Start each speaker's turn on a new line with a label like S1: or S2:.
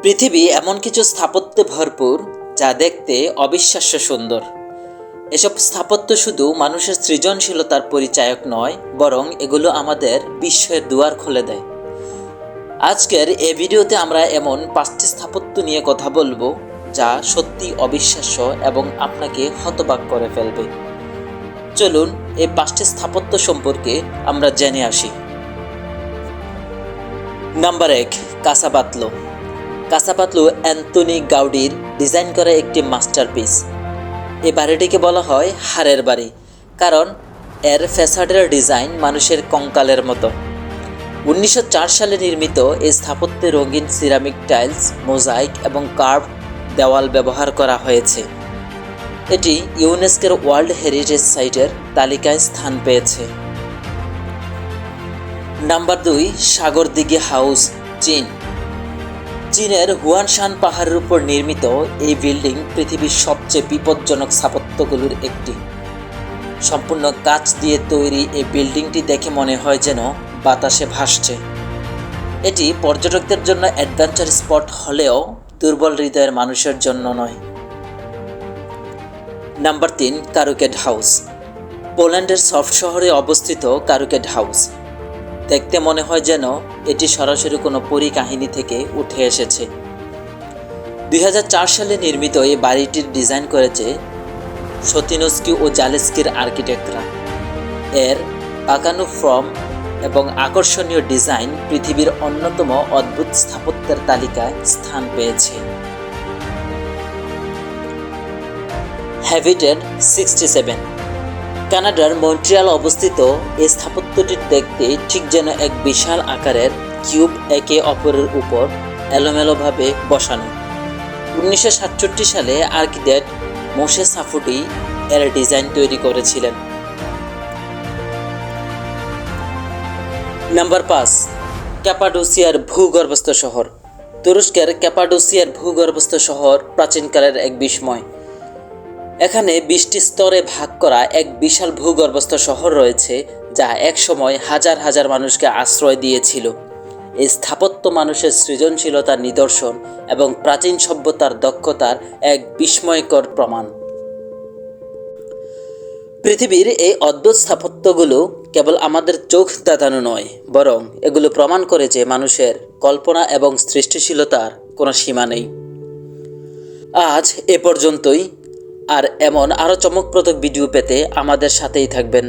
S1: পৃথিবী এমন কিছু স্থাপত্যে ভরপুর যা দেখতে অবিশ্বাস্য সুন্দর। এসব স্থাপত্য শুধু মানুষের সৃজনশীলতার পরিচায়ক নয়, বরং এগুলো আমাদের বিস্ময়ের দুয়ার খুলে দেয়। আজকের এই ভিডিওতে আমরা এমন 5টি স্থাপত্য নিয়ে কথা বলবো যা সত্যি অবিশ্বাস্য এবং আপনাকে হতবাক করে ফেলবে। চলুন এই 5টি স্থাপত্য সম্পর্কে আমরা জেনে আসি। নাম্বার 1, কাসাবাতলো। কাসাবাতলো অ্যান্তোনি গাউডির ডিজাইন করা একটি মাস্টারপিস। এই বাড়িটিকে বলা হয় হাড়ের বাড়ি, কারণ এর ফ্যাসাডের ডিজাইন মানুষের কঙ্কালের মতো। 1904 সালে নির্মিত এই স্থাপত্যে রঙিন সিরামিক টাইলস, মোজাইক এবং কার্ভ দেওয়াল ব্যবহার করা হয়েছে। এটি ইউনেস্কোর ওয়ার্ল্ড হেরিটেজ সাইটের তালিকায় স্থান পেয়েছে। নাম্বার 2, সাগরদিঘি হাউস, চীন। চীনের হুয়ানশান পাহাড়ের উপর নির্মিত এই বিল্ডিং পৃথিবীর সবচেয়ে বিপজ্জনক স্থাপত্যগুলোর একটি। সম্পূর্ণ কাঁচ দিয়ে তৈরি এই বিল্ডিংটি দেখে মনে হয় যেন বাতাসে ভাসছে। এটি পর্যটকদের জন্য অ্যাডভেঞ্চার স্পট হলেও দুর্বল হৃদয়ের মানুষের জন্য নয়। Number 3, crooked house. পোল্যান্ডের সফট শহরে অবস্থিত কারুকেড হাউস। দেখতে মনে হয় যেন এটি সরাসরি কোনো পরীকাহিনী থেকে উঠে এসেছে। 2004 সালে নির্মিত এই বাড়িটির ডিজাইন করেছে সতিনস্কি ও জালেস্কির আর্কিটেক্টরা। এর পাকানো ফর্ম এবং আকর্ষণীয় ডিজাইন পৃথিবীর অন্যতম অদ্ভুত স্থাপত্যের তালিকায় স্থান পেয়েছে। হ্যাবিটেট 67। কানাডার মন্ট্রিয়াল অবস্থিত এই স্থাপত্যটি দেখতে ঠিক যেন এক বিশাল আকারের কিউব একে অপরের উপর এলোমেলোভাবে বসানো। 1967 সালে আর্কিটেক্ট মোশে সাফুটি এর ডিজাইন তৈরি করেছিলেন। নাম্বার 5, ক্যাপাডোসিয়ার ভূগর্ভস্থ শহর। তুরস্কের ক্যাপাডোসিয়ার ভূগর্ভস্থ শহর প্রাচীনকালের এক বিস্ময়। এখানে 20টি স্তরে ভাগ করা এক বিশাল ভূগর্ভস্থ শহর রয়েছে, যা একসময় হাজার হাজার মানুষকে আশ্রয় দিয়েছিল। এই স্থাপত্য মানুষের সৃজনশীলতার নিদর্শন এবং প্রাচীন সভ্যতার দক্ষতার এক বিস্ময়কর প্রমাণ। পৃথিবীর এই অদ্ভুত স্থাপত্যগুলো কেবল আমাদের চোখ ধাঁধানো নয়, বরং এগুলো প্রমাণ করে যে মানুষের কল্পনা এবং সৃষ্টিশীলতার কোনো সীমা নেই। আজ এ পর্যন্তই। আর এমন আরও চমকপ্রদ ভিডিও পেতে আমাদের সাথেই থাকবেন।